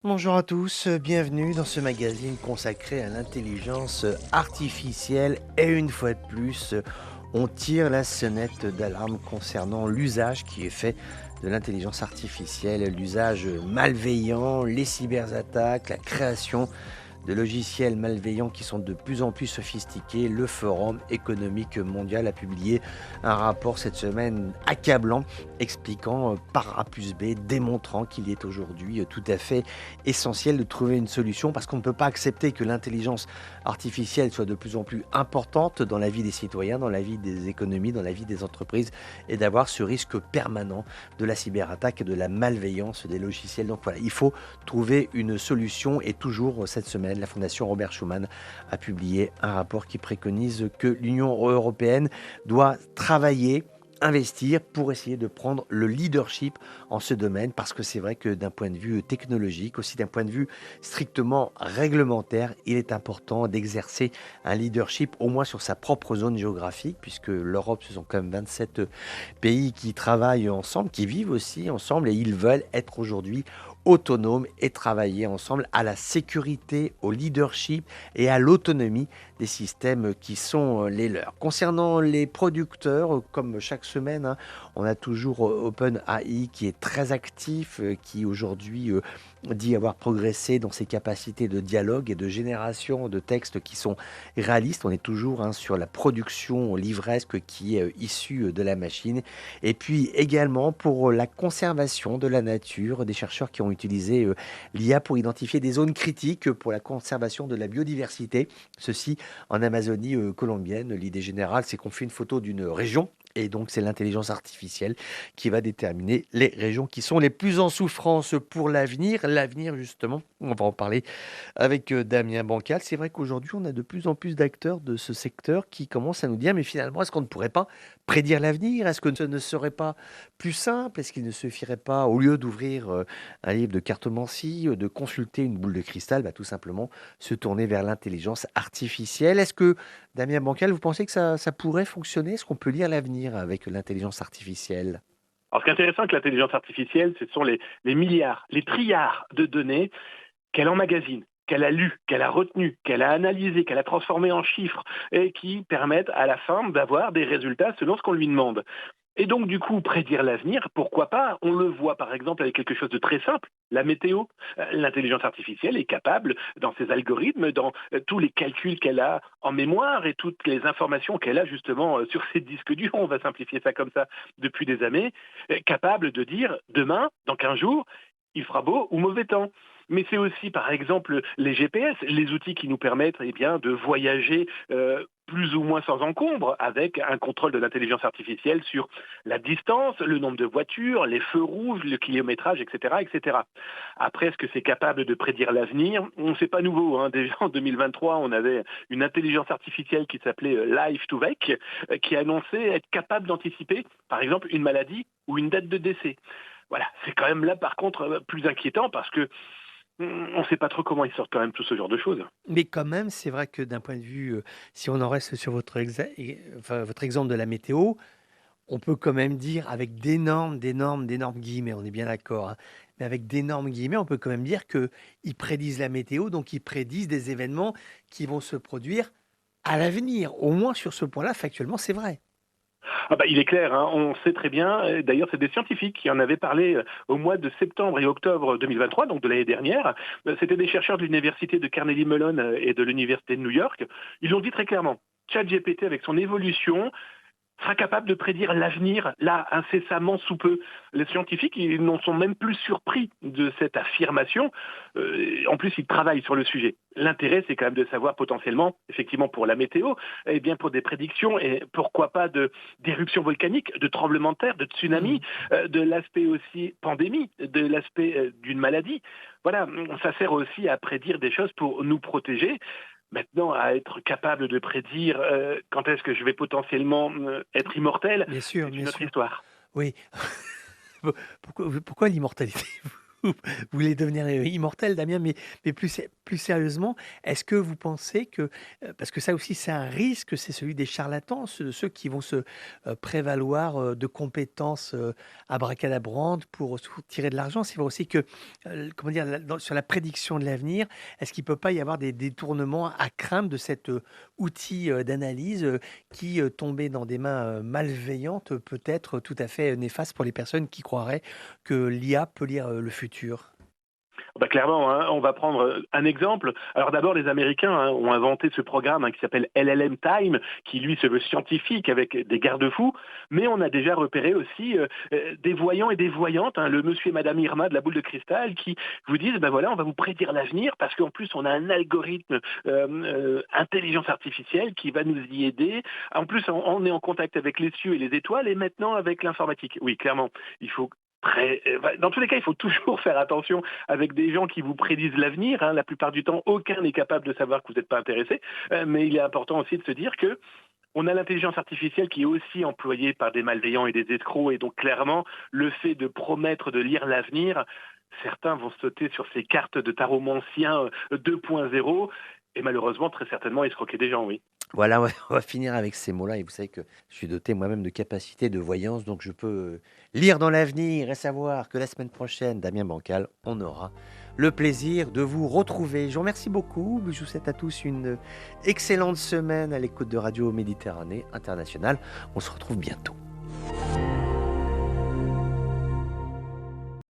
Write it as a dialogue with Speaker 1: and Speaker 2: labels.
Speaker 1: Bonjour à tous, bienvenue dans ce magazine consacré à l'intelligence artificielle et une fois de plus, on tire la sonnette d'alarme concernant l'usage qui est fait de l'intelligence artificielle, l'usage malveillant, les cyberattaques, la création de logiciels malveillants qui sont de plus en plus sophistiqués. Le Forum économique mondial a publié un rapport cette semaine accablant, expliquant par A plus B, démontrant qu'il est aujourd'hui tout à fait essentiel de trouver une solution parce qu'on ne peut pas accepter que l'intelligence artificielle soit de plus en plus importante dans la vie des citoyens, dans la vie des économies, dans la vie des entreprises et d'avoir ce risque permanent de la cyberattaque et de la malveillance des logiciels. Donc voilà, il faut trouver une solution et toujours cette semaine, la Fondation Robert Schuman a publié un rapport qui préconise que l'Union européenne doit travailler investir pour essayer de prendre le leadership en ce domaine parce que c'est vrai que d'un point de vue technologique, aussi d'un point de vue strictement réglementaire, il est important d'exercer un leadership au moins sur sa propre zone géographique puisque l'Europe ce sont quand même 27 pays qui travaillent ensemble, qui vivent aussi ensemble et ils veulent être aujourd'hui autonomes et travailler ensemble à la sécurité, au leadership et à l'autonomie des systèmes qui sont les leurs. Concernant les producteurs, comme chaque semaine, hein, on a toujours OpenAI qui est très actif, qui aujourd'hui dit avoir progressé dans ses capacités de dialogue et de génération de textes qui sont réalistes. On est toujours sur la production livresque qui est issue de la machine. Et puis également pour la conservation de la nature, des chercheurs qui ont utilisé l'IA pour identifier des zones critiques pour la conservation de la biodiversité. Ceci en Amazonie colombienne. L'idée générale, c'est qu'on fait une photo d'une région. Et donc, c'est l'intelligence artificielle qui va déterminer les régions qui sont les plus en souffrance pour l'avenir. L'avenir, justement, on va en parler avec Damien Bancal. C'est vrai qu'aujourd'hui, on a de plus en plus d'acteurs de ce secteur qui commencent à nous dire, mais finalement, est-ce qu'on ne pourrait pas prédire l'avenir? Est-ce que ce ne serait pas plus simple? Est-ce qu'il ne suffirait pas, au lieu d'ouvrir un livre de cartomancie, de consulter une boule de cristal, tout simplement se tourner vers l'intelligence artificielle? Est-ce que, Damien Bancal, vous pensez que ça pourrait fonctionner? Est-ce qu'on peut lire l'avenir avec l'intelligence artificielle?
Speaker 2: Alors, ce qui est intéressant avec l'intelligence artificielle, ce sont les milliards, les trilliards de données qu'elle emmagasine, qu'elle a lues, qu'elle a retenues, qu'elle a analysées, qu'elle a transformées en chiffres et qui permettent à la fin d'avoir des résultats selon ce qu'on lui demande. Et donc, du coup, prédire l'avenir, pourquoi pas? On le voit par exemple avec quelque chose de très simple, la météo. L'intelligence artificielle est capable, dans ses algorithmes, dans tous les calculs qu'elle a en mémoire et toutes les informations qu'elle a justement sur ses disques durs, on va simplifier ça comme ça, depuis des années, capable de dire demain, dans 15 jours, il fera beau ou mauvais temps. Mais c'est aussi, par exemple, les GPS, les outils qui nous permettent bien, de voyager plus ou moins sans encombre, avec un contrôle de l'intelligence artificielle sur la distance, le nombre de voitures, les feux rouges, le kilométrage, etc. etc. Après, est-ce que c'est capable de prédire l'avenir? C'est pas nouveau, hein. Déjà en 2023, on avait une intelligence artificielle qui s'appelait Live2Vec, qui annonçait être capable d'anticiper, par exemple, une maladie ou une date de décès. Voilà, c'est quand même là, par contre, plus inquiétant parce que on ne sait pas trop comment ils sortent quand même tout ce genre de choses.
Speaker 1: Mais quand même, c'est vrai que d'un point de vue, si on en reste sur votre exemple de la météo, on peut quand même dire avec d'énormes guillemets, on est bien d'accord, hein, mais avec d'énormes guillemets, on peut quand même dire qu'ils prédisent la météo, donc ils prédisent des événements qui vont se produire à l'avenir. Au moins sur ce point-là, factuellement, c'est vrai.
Speaker 2: Ah bah, il est clair, hein, on sait très bien, d'ailleurs c'est des scientifiques qui en avaient parlé au mois de septembre et octobre 2023, donc de l'année dernière. C'était des chercheurs de l'université de Carnegie Mellon et de l'université de New York. Ils l'ont dit très clairement. ChatGPT, avec son évolution, sera capable de prédire l'avenir, là, incessamment sous peu. Les scientifiques, ils n'en sont même plus surpris de cette affirmation. En plus, ils travaillent sur le sujet. L'intérêt, c'est quand même de savoir potentiellement, effectivement, pour la météo, et bien pour des prédictions, et pourquoi pas d'éruptions volcaniques, de tremblements de terre, de tsunamis,
Speaker 1: Mhm.
Speaker 2: de l'aspect aussi pandémie, de l'aspect d'une maladie. Voilà, ça sert aussi à prédire des choses pour nous protéger. Maintenant, à être capable de prédire quand est-ce que je vais potentiellement être immortel,
Speaker 1: Bien sûr,
Speaker 2: c'est
Speaker 1: bien
Speaker 2: une autre
Speaker 1: sûr.
Speaker 2: histoire.
Speaker 1: Oui. Pourquoi l'immortalité? vous voulez devenir immortel, Damien, mais plus sérieusement, est-ce que vous pensez que, parce que ça aussi c'est un risque, c'est celui des charlatans, ceux qui vont se prévaloir de compétences abracadabrantes pour tirer de l'argent, c'est vrai aussi que, comment dire, sur la prédiction de l'avenir, est-ce qu'il ne peut pas y avoir des détournements à craindre de cet outil d'analyse qui, tombé dans des mains malveillantes, peut être tout à fait néfaste pour les personnes qui croiraient que l'IA peut lire le futur?
Speaker 2: Bah, clairement, hein, on va prendre un exemple. Alors d'abord, les Américains ont inventé ce programme qui s'appelle LLM Time, qui lui se veut scientifique avec des garde-fous, mais on a déjà repéré aussi des voyants et des voyantes, le monsieur et madame Irma de la boule de cristal, qui vous disent, ben voilà, on va vous prédire l'avenir, parce qu'en plus on a un algorithme intelligence artificielle qui va nous y aider. En plus, on est en contact avec les cieux et les étoiles, et maintenant avec l'informatique. Oui, clairement, il faut dans tous les cas, il faut toujours faire attention avec des gens qui vous prédisent l'avenir. La plupart du temps, aucun n'est capable de savoir que vous n'êtes pas intéressé. Mais il est important aussi de se dire que on a l'intelligence artificielle qui est aussi employée par des malveillants et des escrocs. Et donc, clairement, le fait de promettre de lire l'avenir, certains vont sauter sur ces cartes de taromancien 2.0 et malheureusement, très certainement, escroquer des gens, oui.
Speaker 1: Voilà, ouais, on va finir avec ces mots-là. Et vous savez que je suis doté moi-même de capacités de voyance, donc je peux lire dans l'avenir et savoir que la semaine prochaine, Damien Bancal, on aura le plaisir de vous retrouver. Je vous remercie beaucoup. Je vous souhaite à tous une excellente semaine à l'écoute de Radio Méditerranée Internationale. On se retrouve bientôt.